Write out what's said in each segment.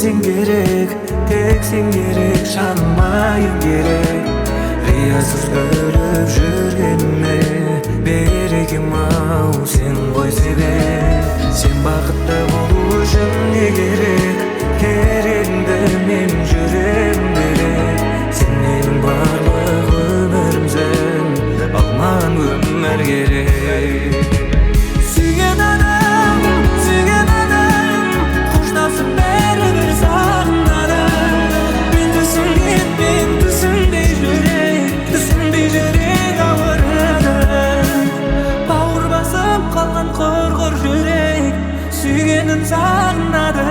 sen gerek, tek sen gerek, şanmayın gerek. Riyasız ölüp жүргенime берегім ау sen ғой себеп. Sen бақытты болу үшін не керек, керегіңді мен жүрем берек. Sen менің барлық өмірімсің, алмаған өмір керек. Сүйген адам, қоштасып бәрібір сағынады. Мен түсінбей жүрек ауырады. Бауыр басып қалған құрғыр жүрек, сүйгенін сағынады.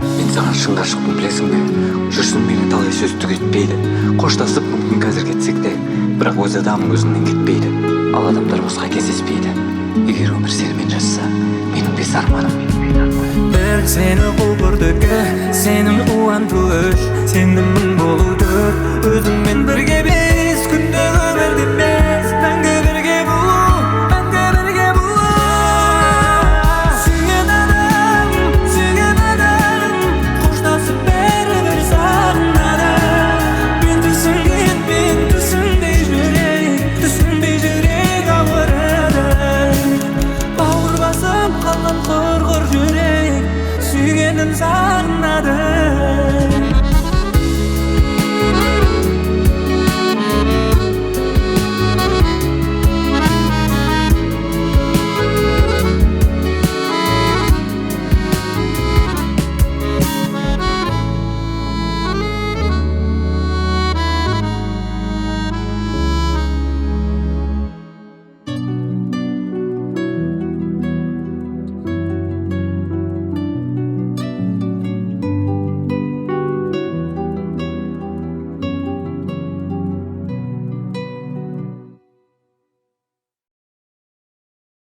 Мен саған шын ғашықпын, білесің бе? Жүрсін мені талай сөз түгетпейді. Қоштасып мүмкін қазір кетсек те, бірақ өз адамың өзіңнен кетпейді. Ал адамдар босқа кездеспейді. Егер өмір сенімен жазса, менің бес арманым. Бір сені құлпырдыкі, сенің уан туыш, сенің мың болуды өзіңмен